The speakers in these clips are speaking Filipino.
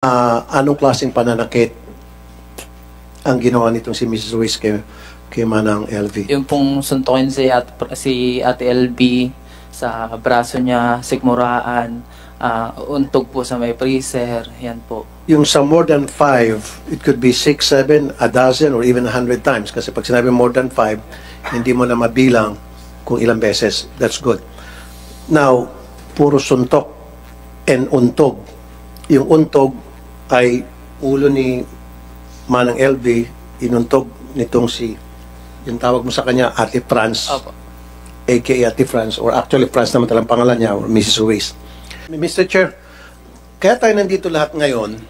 Anong klaseng pananakit ang ginawa nitong si Mrs. Ruiz kay Manang LV? Yung pong suntukin si Ate LB sa braso niya, sikmuraan, untog po sa may freezer, yan po. Yung sa more than 5, it could be 6, 7, a dozen, or even 100 times. Kasi pag sinabi more than 5, hindi mo na mabilang kung ilang beses. That's good. Now, puro suntok and untog. Yung untog ay ulo ni Manang LV, inuntog nitong yung tawag mo sa kanya, Ate Franz, Opo. aka Ate Franz, or actually Franz naman talang pangalan niya, or Mrs. Ruiz. Mr. Chair, kaya tayo nandito lahat ngayon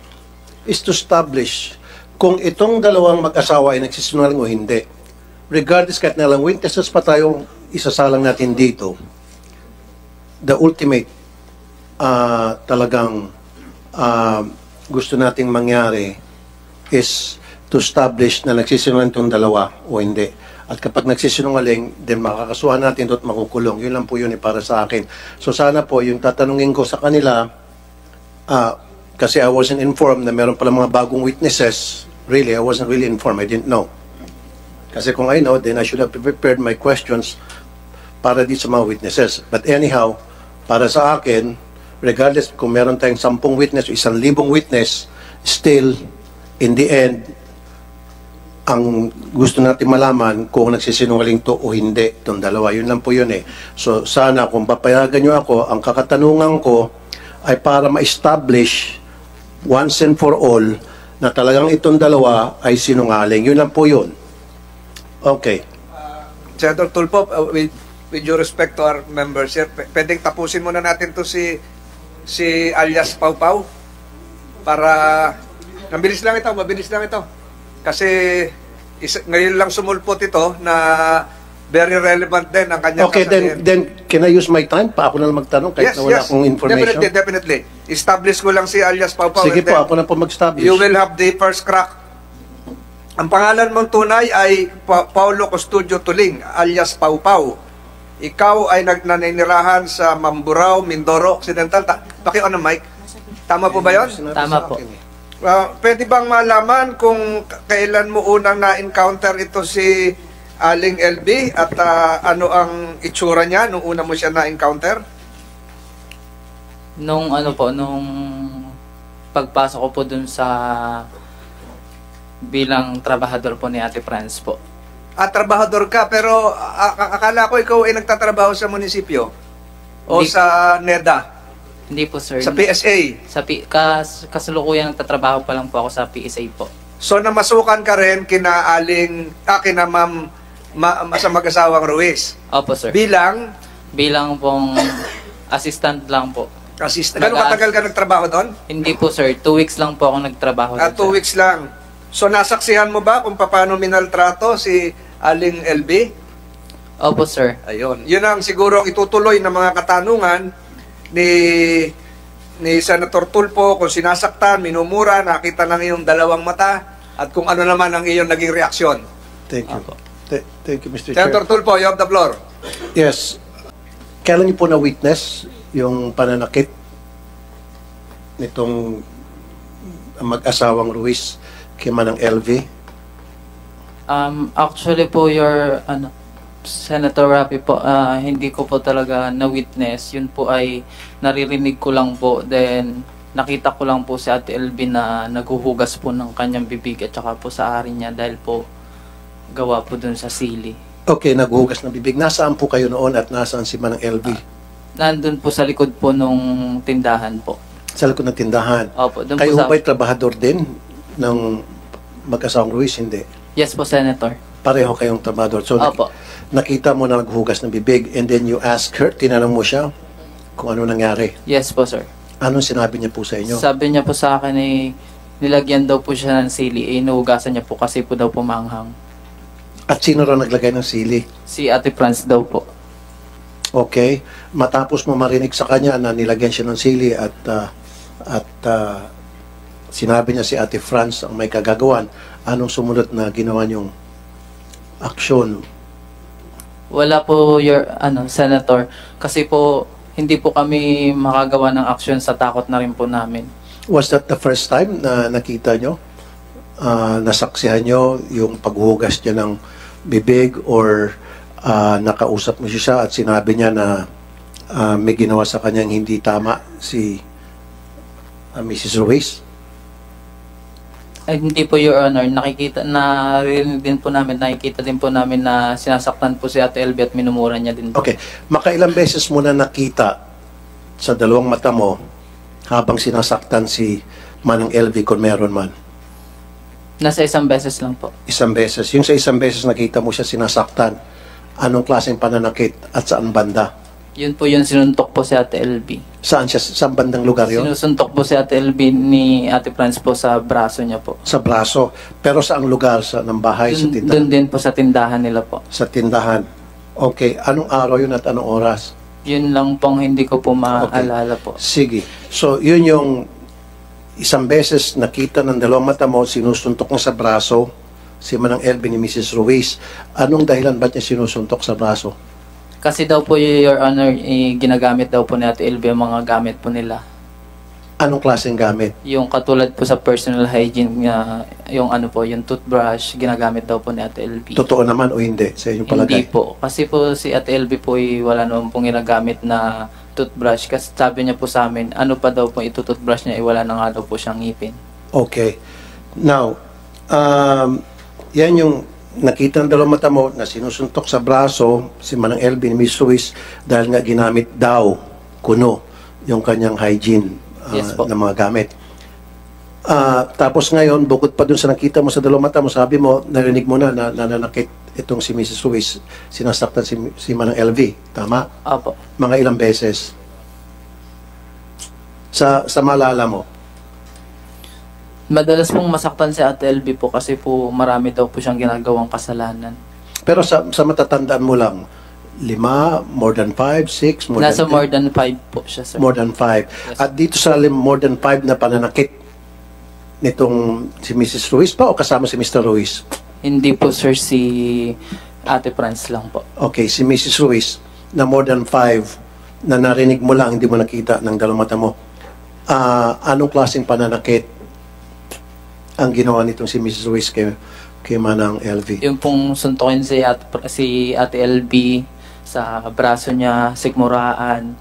is to establish kung itong dalawang mag-asawa ay nagsisinungaling o hindi. Regardless, kahit nalang witnesses pa tayong isasalang natin dito, the ultimate talagang gusto nating mangyari is to establish na nagsisinungaling itong dalawa o hindi. At kapag nagsisinungaling, then makakasuhan natin ito at makukulong. Yun lang po yun para sa akin. So sana po, yung tatanungin ko sa kanila, kasi I wasn't informed na meron pala mga bagong witnesses. Really, I wasn't really informed. I didn't know. Kasi kung I know, then I should have prepared my questions para di sa mga witnesses. But anyhow, para sa akin, regardless kung meron tayong 10 witness o 1,000 witness, still, in the end, ang gusto natin malaman kung nagsisinungaling to o hindi, itong dalawa. Yun lang po yun eh. So, sana kung papayagan nyo ako, ang kakatanungan ko ay para ma-establish once and for all na talagang itong dalawa ay sinungaling. Yun lang po yun. Okay. Senator Tulfo, with due respect to our members here, pwedeng tapusin muna natin to si alias Pau Pau para mabilis lang ito kasi ngayon lang sumulpot ito na very relevant din ang kanyang Okay, then can I use my time pa ako na lang magtanong kahit na wala akong information? Definitely. Establish ko lang si alias Pau Pau. Sige po, ako na po mag-establish. You will have the first crack. Ang pangalan mong tunay ay Paulo Custodio Tuling alias Pau Pau. Ikaw ay naninirahan sa Mamburao, Mindoro Occidental. Paki-on ang mic. Tama po ba yun? Tama po. Pwede bang malaman kung kailan mo unang na-encounter ito si Aling LB at ano ang itsura niya nung una mo siya na-encounter? Nung pagpasok ko po dun sa bilang trabahador po ni Ate Franz po. Trabahador ka, pero akala ko ikaw ay nagtatrabaho sa munisipyo o sa NEDA? Hindi po, sir. Sa PSA? Kasalukuyang nagtatrabaho pa lang po ako sa PSA po. So, namasukan ka rin kina ma'am sa mag-asawang Ruiz? Opo, sir. Bilang pong assistant lang po. Assistant. Gano'ng katagal ka nagtrabaho doon? Hindi po, sir. 2 weeks lang po ako nagtrabaho. 2 weeks lang. So, nasaksihan mo ba kung paano minaltrato si Aling LB? Opo, sir. Ayun. Yun ang siguro itutuloy ng mga katanungan ni Senator Tulfo kung sinasaktan, minumura, nakita ng iyong dalawang mata at kung ano naman ang iyong naging reaksyon. Thank you. Thank you, Mr. Senator Chair. Tulfo, you have the floor. Yes. Kailan niyo po na-witness yung pananakit nitong mag-asawang Ruiz kay Manang LV? Actually po, Senator Rapi po, hindi ko po talaga na-witness. Yun po ay naririnig ko lang po. Then, nakita ko lang po si Ate LB na naghuhugas po ng kanyang bibig at saka po sa ari niya dahil po gawa po dun sa sili. Okay, naghuhugas ng bibig. Nasaan po kayo noon at nasaan si Manang LV? Nandun po sa likod po nung tindahan po. Sa likod ng tindahan? Opo. Kayo ba'y trabahador din ng mag-asawang Ruiz? Hindi. Yes po, Senator. Pareho kayong trabahador. So, Opo. nakita mo na naghuhugas ng bibig and then you ask her, tinanong mo siya kung ano nangyari. Yes po, sir. Anong sinabi niya po sa inyo? Sabi niya po sa akin nilagyan daw po siya ng sili. Inuhugasan niya po kasi po daw pumanghang. At sino raw naglagay ng sili? Si Ate Franz daw po. Okay. Matapos mo marinig sa kanya na nilagyan siya ng sili at sinabi niya si Ate Franz ang may kagagawan, anong sumunod na ginawa niyong aksyon? Wala po, Senator. Kasi po, hindi po kami makagawa ng aksyon sa takot na rin po namin. Was that the first time na nakita nyo? Nasaksihan nyo yung paghuhugas niya ng bibig or nakausap mo siya at sinabi niya na may ginawa sa kanyang hindi tama si Mrs. Ruiz? Ay, hindi po, Your Honor. Nakikita din po namin na sinasaktan po si Ate LB at minumura niya din po. Okay. Makailang beses mo na nakita sa dalawang mata mo habang sinasaktan si Manang LV kung meron man? Nasa isang beses lang po. Isang beses. Yung sa isang beses nakita mo siya sinasaktan, anong klaseng pananakit at saan banda? Yun po yung sinuntok po si Ate LB. Saan siya? Saan bandang lugar yun? Sinusuntok po si Ate LB ni Ate Franz po sa braso niya po. Sa braso. Pero saang lugar? Ng bahay? Sa tindahan? Doon din po sa tindahan nila po. Sa tindahan. Okay. Anong araw yun at anong oras? Yun lang pong hindi ko po maalala po. Sige. So, yun yung isang beses nakita ng dalawang mata mo, sinusuntok niya sa braso si Manang LV ni Mrs. Ruiz. Anong dahilan ba't niya sinusuntok sa braso? Kasi daw po, Your Honor, ginagamit daw po ni Ate LB ang mga gamit po nila. Anong klaseng gamit? Yung katulad po sa personal hygiene, yung yung toothbrush, ginagamit daw po ni Ate LB. Totoo naman o hindi sa inyong palagay? Hindi po. Kasi po si Ate LB po wala naman pong ginagamit na toothbrush. Kasi sabi niya po sa amin, ano pa daw po ito-toothbrush niya, wala na nga daw po siyang ngipin. Okay. Now, yan yung nakita ng dalawang mata mo na sinusuntok sa braso si Manang LV ni Miss Ruiz dahil nga ginamit daw kuno yung kanyang hygiene Yes po. ng mga gamit. Tapos ngayon, bukod pa dun sa nakita mo sa dalawang mata mo, sabi mo, narinig mo na nananakit itong si Mrs. Ruiz, sinasaktan si Manang LV. Tama? Opo. Mga ilang beses? Sa maalala mo? Madalas pong masaktan si Ate LB po kasi po marami daw po siyang ginagawang kasalanan. Pero sa matatandaan mo lang, 5, more than 5, 6, more Nasa than 10? more than 5 po siya, sir. More than 5. Yes. At dito sa more than 5 na pananakit nitong si Mrs. Ruiz pa o kasama si Mr. Ruiz? Hindi po, sir, si Ate Franz lang po. Okay, si Mrs. Ruiz na more than 5 na narinig mo lang, hindi mo nakita ng dalawang mata mo. Anong klaseng pananakit ang ginawa nitong si Mrs. Ruiz kay Manang LV? Yung pong suntukin si Ate LB sa braso niya, sikmuraan,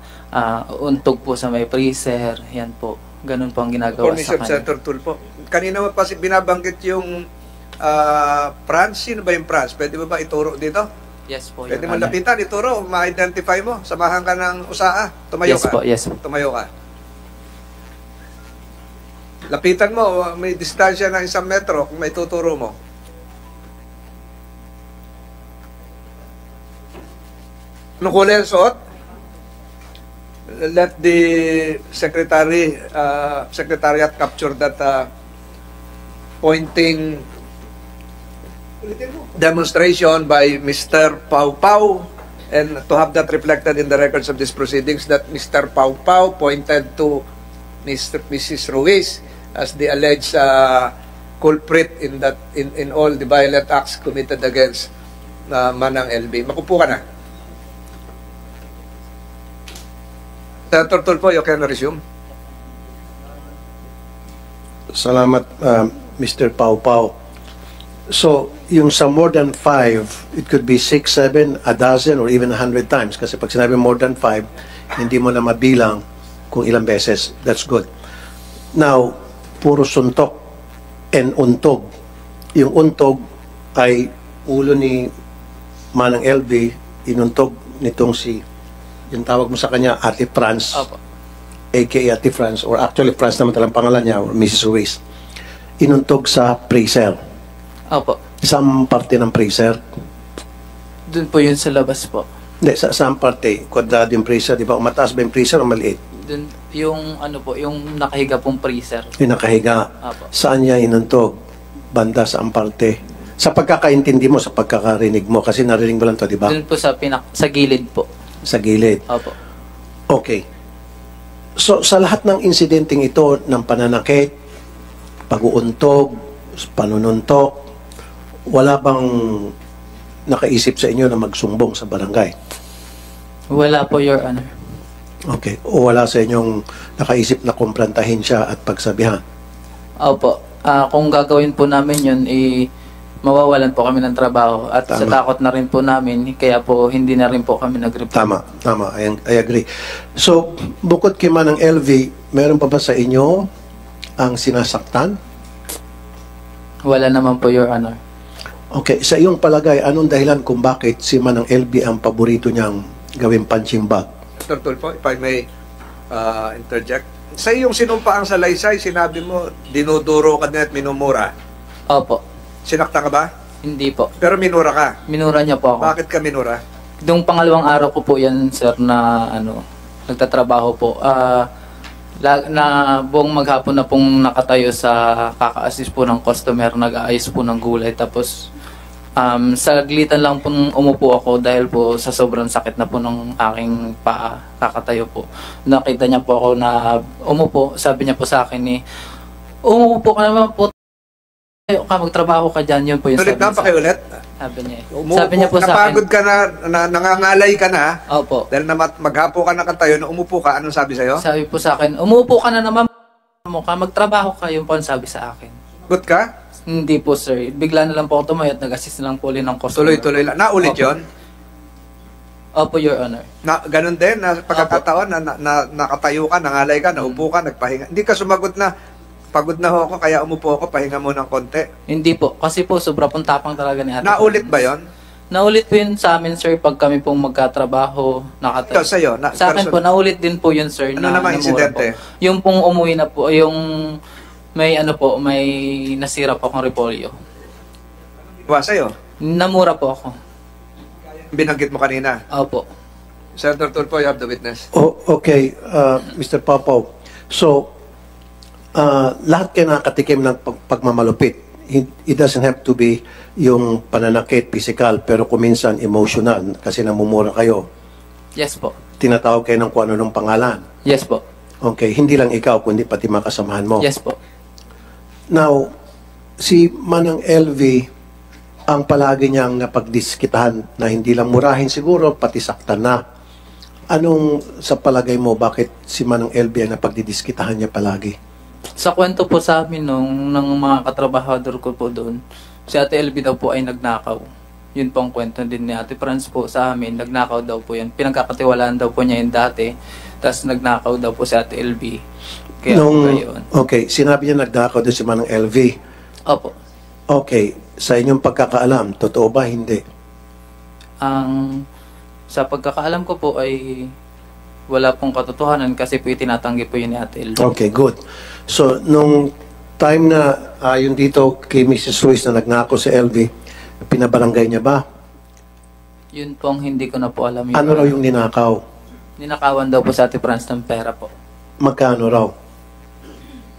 untog po sa may freezer, yan po. Ganun po ang ginagawa sa kanya. Senator Tulfo. Kanina mo pa binabanggit yung Franz. Sino ba yung Franz? Pwede ba ituro dito? Yes po. Pwede Your mo Honor. lapitan, ituro, ma-identify mo. Samahan ka ng usaa. Tumayo Yes ka. po, yes po. Tumayo ka. Lapitan mo, may distansya ng 1 metro kung may tuturo mo. Anong kulay ang suot? Let the secretariat capture that pointing demonstration by Mr. Pau Pau, and to have that reflected in the records of these proceedings that Mr. Pau Pau pointed to Mrs. Ruiz as the alleged culprit in all the violent acts committed against Manang LV. Makupo ka na. Senator Tulfo, you can resume. Salamat, Mr. Pau Pau. So, yung sa more than 5, it could be 6, 7, a dozen, or even 100 times. Kasi pag sinabi more than 5, hindi mo na mabilang kung ilang beses. That's good. Now, puro suntok and untog. Yung untog ay ulo ni Manang LV, inuntog nitong yung tawag mo sa kanya, Ate Franz, Opo. aka Ate Franz, or actually Franz naman talang pangalan niya, or Mrs. Ruiz, inuntog sa freezer. Opo. Isang parte ng freezer. Doon po yun sa labas po. Hindi, sa isang parte, kwadrado yung freezer, di ba? O mataas ba yung freezer o maliit? Doon, yung yung nakahiga pong freezer. Yung nakahiga. Opo. Saan niya inuntog? Banda sa parte. Sa pagkakaintindi mo, sa pagkakarinig mo, kasi narinig mo lang to, di ba? Doon po sa gilid po. Sa gilid. Opo. Okay. So, sa lahat ng insidenteng ito, ng pananakit, pag-uuntog, panununtok, wala bang nakaisip sa inyo na magsumbong sa barangay? Wala po, Your Honor. Okay. O wala sa inyong nakaisip na kumprantahin siya at pagsabihan? Opo. Kung gagawin po namin yun, mawawalan po kami ng trabaho. At sa Tama. takot na rin po namin, kaya po hindi na rin po kami nag-report. Tama. I agree. So, bukod kay Manang LV, meron pa ba sa inyo ang sinasaktan? Wala naman po, Your Honor. Okay. Sa iyong palagay, anong dahilan kung bakit si Manang LV ang paborito niyang gawing punching bag? Dr. Tulfo, if I may interject. Sa iyong sinumpaang salaysay, sinabi mo, dinuduro ka din at minumura. Opo. Sinakta ka ba? Hindi po. Pero minura ka. Minura niya po ako. Bakit ka minura? Yung pangalawang araw ko po yan, sir, na nagtatrabaho po. Na buong maghapon na pong nakatayo sa kaka-assist po ng customer, nag-aayos po ng gulay. Tapos, sa glitan lang po umupo ako dahil po sa sobrang sakit na po ng aking paa, kakatayo po. Nakita niya po ako na umupo, sabi niya po sa akin umupo ka naman po, tayo ka, magtrabaho ka dyan, yun po yung Ulit na, pakiulit. Sabi niya. Umupo, Sabi niya po sa napagod akin. ka na, nangangalay ka na, Opo. dahil na maghapo ka nakatayo, na umupo ka, anong sabi sa'yo? Sabi po sa akin, umupo ka na naman mo ka, magtrabaho ka, yun po ang sabi sa akin. Good ka? Hindi po, sir. Bigla na lang po ako tumayo at nag-assist na lang po ulit ng customer. Tuloy-tuloy lang. Naulit Opo. yon. Opo, Your Honor. Ganun din, na pagkakataon na nakatayo ka, nangalay ka, naupo ka, nagpahinga. Hindi ka sumagot na, pagod na ho ako, kaya umupo ako, pahinga mo ng konti. Hindi po. Kasi po, sobra pong tapang talaga ni ate. Naulit ba yon? Naulit po yun sa amin, sir, pag kami pong magkatrabaho, nakatayo. Ikaw sa'yo? Sa akin po, naulit din po yun, sir. Ano naman namura insidente? Po. Yung pong umuwi na po, yung may nasira po akong repolyo. Wa sa'yo? Namura po ako. Binanggit mo kanina. Opo. Senator Tulfo, you have the witness. Okay, Mr. Papaw. So, lahat kayo nakatikim ng pagmamalupit. It doesn't have to be yung pananakit, physical, pero kuminsan emotional kasi namumura kayo. Yes po. Tinatawag kayo ng kung ano ng pangalan. Yes po. Okay, hindi lang ikaw, kundi pati mga kasamahan mo. Yes po. Now, si Manang LV, ang palagi niyang napagdiskitahan na hindi lang murahin siguro, pati saktan na. Anong sa palagay mo, bakit si Manang LV ang napagdidiskitahan niya palagi? Sa kwento po sa amin ng mga katrabahador ko po doon, si Ate LB daw po ay nagnakaw. Yun po ang kwento din ni Ate Franz po sa amin, nagnakaw daw po yan. Pinagkakatiwalaan daw po niya yun dati, tapos nagnakaw daw po si Ate LB. Kaya po yun. Okay, sinabi niya nagnakaw din si Manang LV. Opo. Okay, sa inyong pagkakaalam, totoo ba? Hindi. Sa pagkakaalam ko po ay wala pong katotohanan kasi po itinatanggi po yun ni Ate LB. Okay, good. So, nung time na yung dito kay Mrs. Ruiz na nagnakaw si LV, pinabarangay niya ba? Yun pong hindi ko na po alam. Yun. Ano raw yung ninakaw? Ninakawan daw po sa Ate Franz ng pera po. Magkano raw?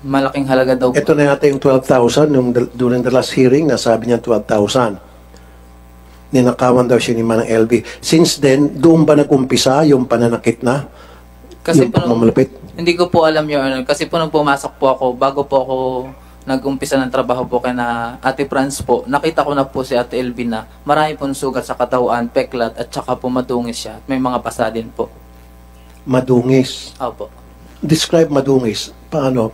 Malaking halaga daw po. Ito na yata yung 12,000. During the last hearing, nasabi niya 12,000. Ninakawan daw siya ni Manang LV. Since then, doon ba nag-umpisa yung pananakit na? Kasi yung po, pagmamalupit? hindi ko po alam, Your Honor. Kasi po nung pumasok po ako, bago po ako nag-umpisa ng trabaho po kay na Ate Franz po, nakita ko na po si Ate LV na marami pong sugat sa katawan, peklat, at saka po madungis siya. At may mga pasa din po. Madungis. Opo. Describe madungis. Paano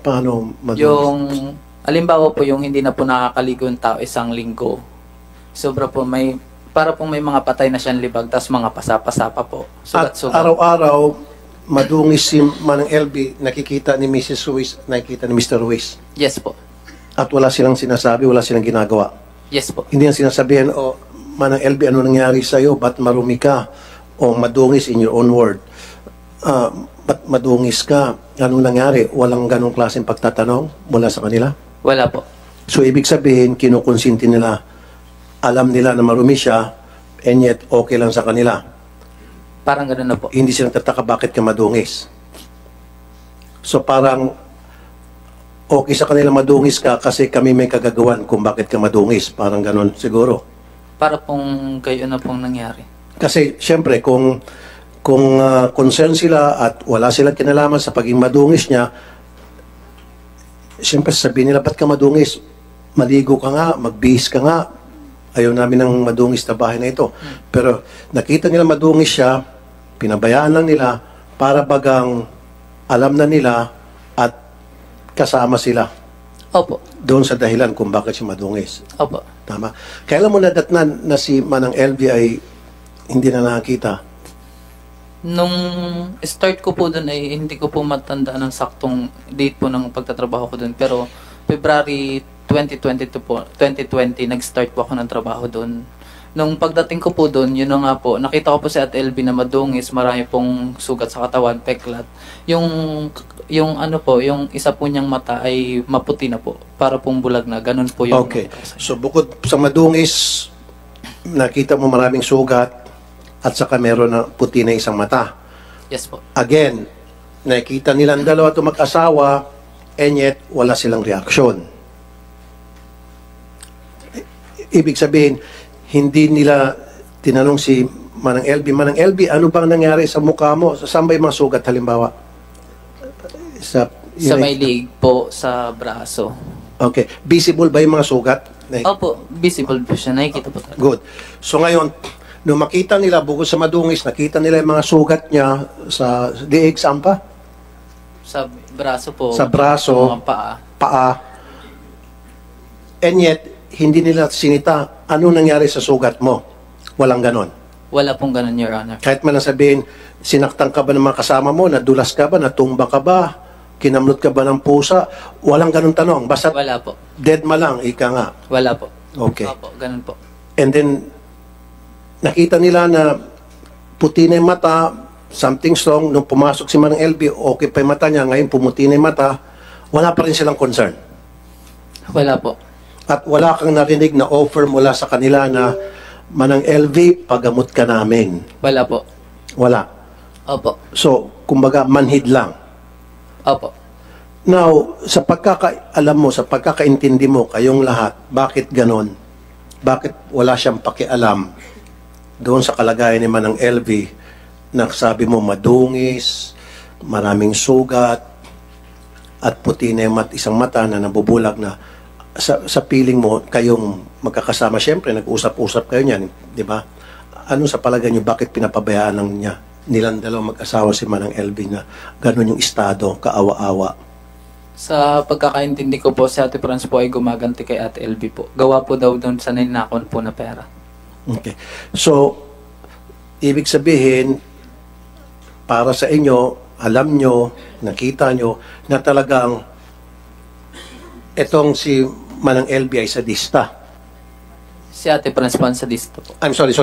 madungis? Yung, alimbawa po yung hindi na po nakakaligo yung tao isang linggo. Sobra po para po may mga patay na siyang libag, tapos mga pasa-pasa pa po. At Sugat-sugat. araw-araw, madungis si Manang LV, nakikita ni Mrs. Ruiz, nakikita ni Mr. Ruiz. Yes po. At wala silang sinasabi, wala silang ginagawa. Yes po. Hindi ang sinasabihan, Manang LV, ano nangyari sa'yo? Ba't marumi ka? O madungis in your own word. Ba't madungis ka? Anong nangyari? Walang ganong klaseng pagtatanong mula sa kanila? Wala po. So, ibig sabihin, kinukonsinti nila, alam nila na marumi siya, and yet, okay lang sa kanila. Parang gano'n na po. Hindi sila tataka bakit ka madungis. So, parang, okay sa kanila madungis ka kasi kami may kagagawan kung bakit ka madungis. Parang ganon siguro. Para pong kayo na pong nangyari. Kasi, syempre, kung concern sila at wala silang kinalaman sa pagiging madungis niya, syempre sabihin nila, ba't ka madungis? Maligo ka nga, magbihis ka nga. Ayaw namin ng madungis na bahay na ito. Pero nakita nila madungis siya, pinabayaan lang nila, para bagang alam na nila at kasama sila Opo. doon sa dahilan kung bakit siya madungis. Opo. Tama. Kailan mo nadatnan na si Manang LV ay hindi na nakakita? Nung start ko po doon ay hindi ko po matandaan ang saktong date po ng pagtatrabaho ko doon. Pero February 2022 po, 2020, nag-start po ako ng trabaho doon. Nung pagdating ko po doon, yun na nga po, nakita ko po si Ate LB na madungis, marami pong sugat sa katawan, peklat. Yung ano po, yung isa po niyang mata ay maputi na po, para pong bulag na, ganun po yung... Okay. So bukod sa madungis, nakita mo maraming sugat at saka meron na puti na isang mata. Yes po. Again, nakita nilang dalawa ito mag-asawa and yet wala silang reaksyon. Ibig sabihin, hindi nila tinanong si Manang LB, Manang LB, ano bang nangyari sa mukha mo? Saan ba yung mga sugat halimbawa? Sa May liig po sa braso. Okay. Visible ba yung mga sugat? Opo, visible po siya, nakikita po talaga. Good. So ngayon, nung makita nila, bukod sa madungis, nakita nila yung mga sugat niya sa liig, saan pa? Sa braso po. Sa braso. Sa mga paa. Paa. And yet, hindi nila sinita, ano nangyari sa sugat mo? Walang ganon. Wala pong ganun, Your Honor. Kahit man lang sabihin, sinaktan ka ba ng mga kasama mo, nadulas ka ba, natumba ka ba, kinamnot ka ba ng pusa, walang ganon tanong. Basta Wala po. dead ma lang, ika nga. Wala po. Okay. Opo, ganun po. And then, nakita nila na puti na yung mata, something strong, nung pumasok si Manang LB, okay pa yung mata niya, ngayon pumuti na yung mata, wala pa rin silang concern. Wala po. At wala kang narinig na offer mula sa kanila na, Manang LV, pagamot ka namin. Wala po. Wala. Opo. So, kumbaga, manhid lang. Opo. Now, sa pagkakaalam mo, sa pagkakaintindi mo, kayong lahat, bakit ganon? Bakit wala siyang pakialam doon sa kalagayan ni Manang LV na sabi mo madungis, maraming sugat, at puti na yung isang mata na nabubulag na sa piling mo, kayong magkakasama, syempre, nag-usap-usap kayo niyan, di ba? Ano sa palagay niyo, bakit pinapabayaan nilang dalawang mag-asawa si Manang LV na gano'n yung estado, kaawa-awa? Sa pagkakaintindi ko po, si Ate Franz po ay gumaganti kay Ate LB po. Gawa po daw doon sa ninakon po na pera. Okay. So, ibig sabihin, para sa inyo, alam nyo, nakita nyo, na talagang etong si Manang LB ay sadista. Si Ate Franz po ang sadista po. I'm sorry.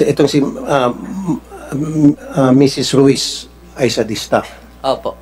Itong si Mrs. Ruiz ay sadista. Opo.